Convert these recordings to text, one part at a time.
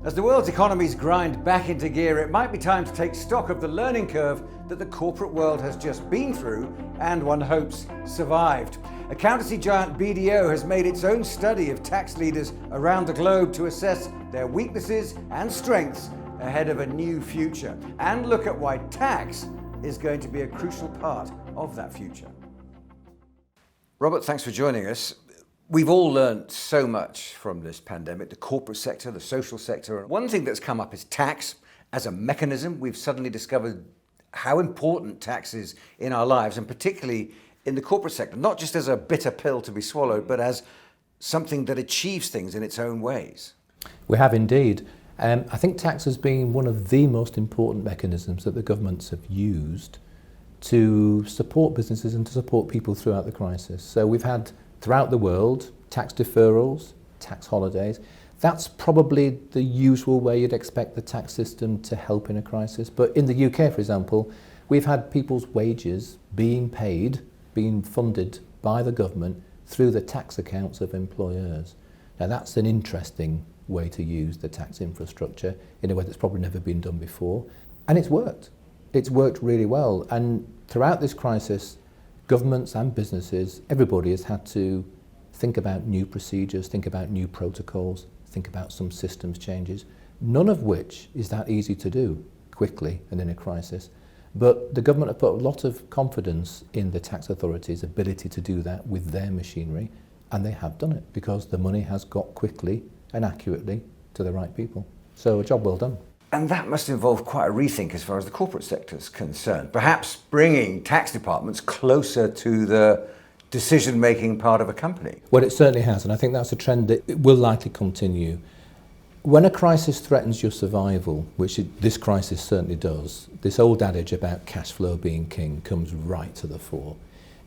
As the world's economies grind back into gear, it might be time to take stock of the learning curve that the corporate world has just been through and, one hopes, survived. Accountancy giant BDO has made its own study of tax leaders around the globe to assess their weaknesses and strengths ahead of a new future, and look at why tax is going to be a crucial part of that future. Robert, thanks for joining us. We've all learned so much from this pandemic, the corporate sector, the social sector. One thing that's come up is tax as a mechanism. We've suddenly discovered how important tax is in our lives, and particularly in the corporate sector, not just as a bitter pill to be swallowed, but as something that achieves things in its own ways. We have indeed. I think tax has been one of the most important mechanisms that the governments have used to support businesses and to support people throughout the crisis. So we've had throughout the world tax deferrals, tax holidays. That's probably the usual way you'd expect the tax system to help in a crisis. But in the UK, for example, we've had people's wages being paid, being funded by the government through the tax accounts of employers. Now that's an interesting way to use the tax infrastructure in a way that's probably never been done before. And it's worked. It's worked really well. And throughout this crisis, governments and businesses, everybody has had to think about new procedures, think about new protocols, think about some systems changes, none of which is that easy to do quickly and in a crisis. But the government have put a lot of confidence in the tax authorities' ability to do that with their machinery, and they have done it because the money has got quickly and accurately to the right people. So a job well done. And that must involve quite a rethink as far as the corporate sector is concerned. Perhaps bringing tax departments closer to the decision-making part of a company. Well, it certainly has, and I think that's a trend that it will likely continue. When a crisis threatens your survival, which this crisis certainly does, this old adage about cash flow being king comes right to the fore.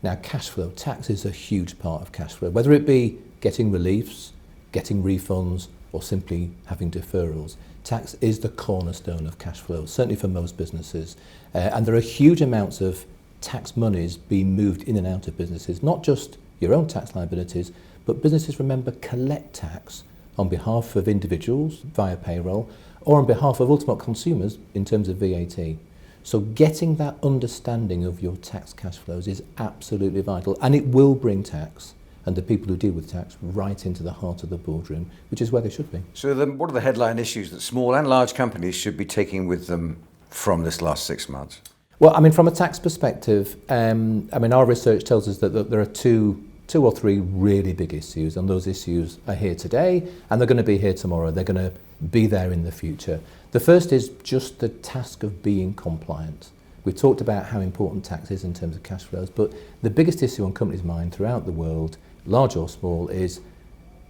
Now, cash flow, tax is a huge part of cash flow, whether it be getting reliefs, getting refunds, or simply having deferrals. Tax is the cornerstone of cash flow, certainly for most businesses. And there are huge amounts of tax monies being moved in and out of businesses, not just your own tax liabilities, but businesses, remember, collect tax on behalf of individuals via payroll or on behalf of ultimate consumers in terms of VAT. So getting that understanding of your tax cash flows is absolutely vital, and it will bring tax and the people who deal with tax right into the heart of the boardroom, which is where they should be. So what are the headline issues that small and large companies should be taking with them from this last 6 months? Well, I mean, from a tax perspective, our research tells us that there are two or three really big issues, and those issues are here today, and they're going to be here tomorrow. They're going to be there in the future. The first is just the task of being compliant. We talked about how important tax is in terms of cash flows, but the biggest issue on companies' mind throughout the world, large or small, is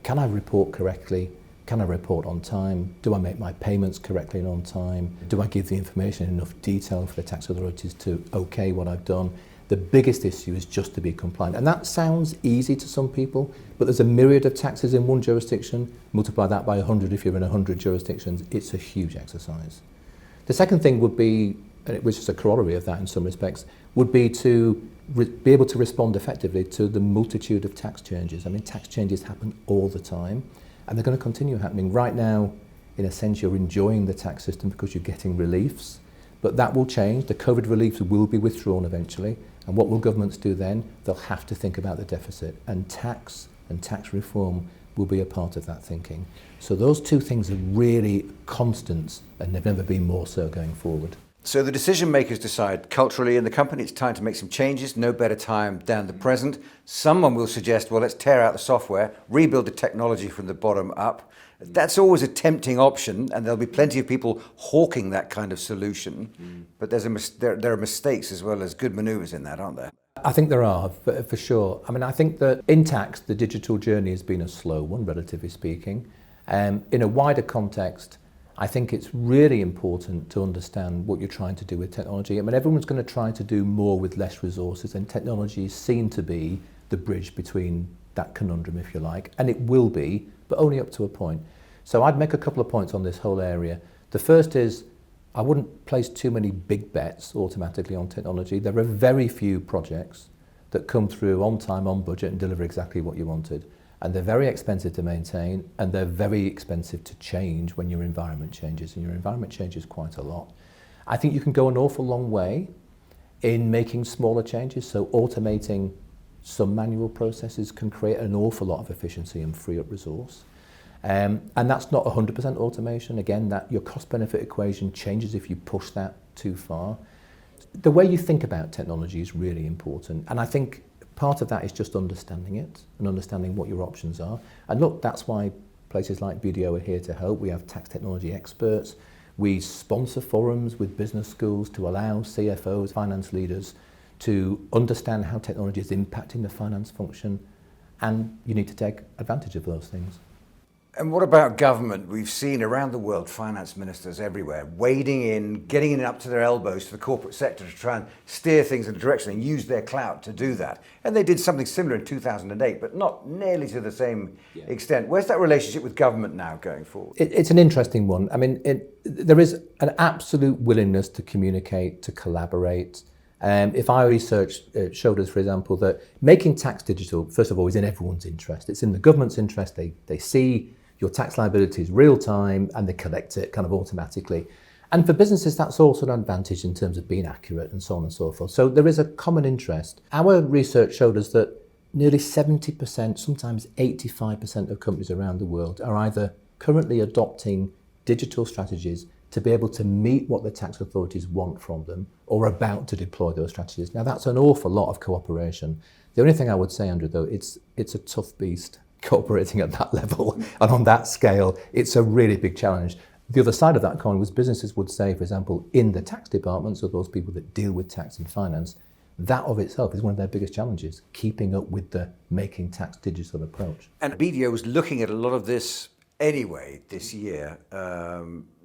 can I report correctly? Can I report on time? Do I make my payments correctly and on time? Do I give the information in enough detail for the tax authorities to okay what I've done? The biggest issue is just to be compliant. And that sounds easy to some people, but there's a myriad of taxes in one jurisdiction. Multiply that by 100 if you're in 100 jurisdictions. It's a huge exercise. The second thing would be, which is a corollary of that in some respects, would be to be able to respond effectively to the multitude of tax changes. I mean, tax changes happen all the time, and they're going to continue happening. Right now, in a sense, you're enjoying the tax system because you're getting reliefs, but that will change. The COVID reliefs will be withdrawn eventually, and what will governments do then? They'll have to think about the deficit, and tax reform will be a part of that thinking. So those two things are really constants, and they've never been more so going forward. So the decision makers decide culturally in the company it's time to make some changes, no better time than the present. Someone will suggest, well, let's tear out the software, rebuild the technology from the bottom up. That's always a tempting option, and there'll be plenty of people hawking that kind of solution. But there are mistakes as well as good manoeuvres in that, aren't there? I think there are, for sure. I mean, I think that in tax, the digital journey has been a slow one, relatively speaking. In a wider context, I think it's really important to understand what you're trying to do with technology. I mean, everyone's going to try to do more with less resources, and technology is seen to be the bridge between that conundrum, if you like, and it will be, but only up to a point. So I'd make a couple of points on this whole area. The first is I wouldn't place too many big bets automatically on technology. There are very few projects that come through on time, on budget, and deliver exactly what you wanted. and they're very expensive to maintain, and they're very expensive to change when your environment changes, and your environment changes quite a lot. I think you can go an awful long way in making smaller changes, so automating some manual processes can create an awful lot of efficiency and free up resource. And that's not 100% automation. Again, that your cost-benefit equation changes if you push that too far. The way you think about technology is really important, and I think part of that is just understanding it and understanding what your options are. And look, that's why places like BDO are here to help. We have tax technology experts. We sponsor forums with business schools to allow CFOs, finance leaders, to understand how technology is impacting the finance function, and you need to take advantage of those things. And what about government? We've seen around the world finance ministers everywhere wading in, getting in up to their elbows to the corporate sector to try and steer things in a direction and use their clout to do that. And they did something similar in 2008, but not nearly to the same extent. Where's that relationship with government now going forward? It's an interesting one. I mean, there is an absolute willingness to communicate, to collaborate. If our research showed us, for example, that making tax digital, first of all, is in everyone's interest. It's in the government's interest. They see your tax liabilities real time and they collect it kind of automatically. And for businesses, that's also an advantage in terms of being accurate and so on and so forth. So there is a common interest. Our research showed us that nearly 70%, sometimes 85% of companies around the world are either currently adopting digital strategies to be able to meet what the tax authorities want from them, or about to deploy those strategies. Now, that's an awful lot of cooperation. The only thing I would say, Andrew, though, it's a tough beast cooperating at that level and on that scale. It's a really big challenge. The other side of that coin was businesses would say, for example, in the tax departments, or those people that deal with tax and finance, that of itself is one of their biggest challenges, keeping up with the making tax digital approach. And BDO was looking at a lot of this anyway this year,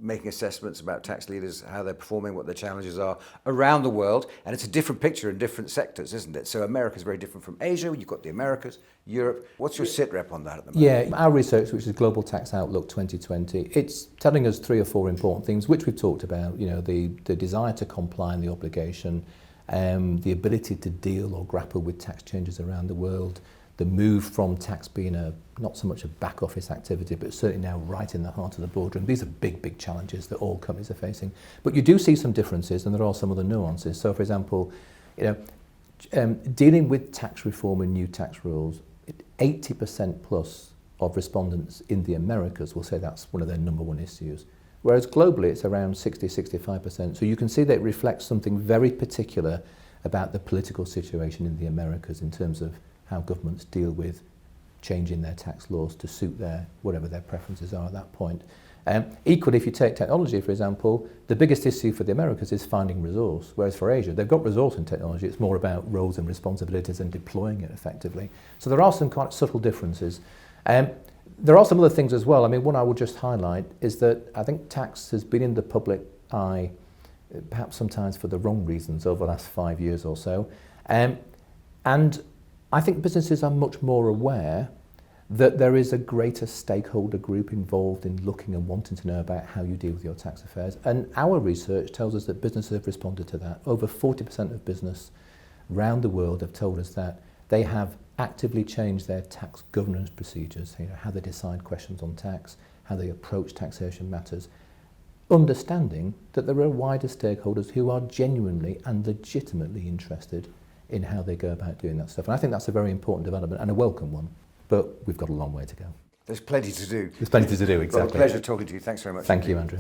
making assessments about tax leaders, how they're performing, what their challenges are around the world. And it's a different picture in different sectors, isn't it? So America's very different from Asia. You've got the Americas, Europe. What's your sit rep on that at the moment? Yeah, our research, which is Global Tax Outlook 2020, it's telling us 3 or 4 important things, which we've talked about. You know, the desire to comply and the obligation, the ability to deal or grapple with tax changes around the world, the move from tax being not so much a back office activity, but certainly now right in the heart of the boardroom. These are big, big challenges that all companies are facing. But you do see some differences, and there are some other nuances. So, for example, dealing with tax reform and new tax rules, 80% plus of respondents in the Americas will say that's one of their number one issues. Whereas globally, it's around 60-65%. So you can see that it reflects something very particular about the political situation in the Americas in terms of how governments deal with changing their tax laws to suit whatever their preferences are at that point. Equally, if you take technology, for example, the biggest issue for the Americas is finding resource, whereas for Asia, they've got resource in technology. It's more about roles and responsibilities and deploying it effectively. So there are some quite subtle differences. There are some other things as well. I mean, one I would just highlight is that I think tax has been in the public eye, perhaps sometimes for the wrong reasons, over the last 5 years or so. And I think businesses are much more aware that there is a greater stakeholder group involved in looking and wanting to know about how you deal with your tax affairs. And our research tells us that businesses have responded to that. Over 40% of business around the world have told us that they have actively changed their tax governance procedures, how they decide questions on tax, how they approach taxation matters, understanding that there are wider stakeholders who are genuinely and legitimately interested in how they go about doing that stuff. And I think that's a very important development and a welcome one, but we've got a long way to go. There's plenty to do. There's plenty to do, exactly. Well, a pleasure talking to you. Thanks very much. Thank you, Andrew.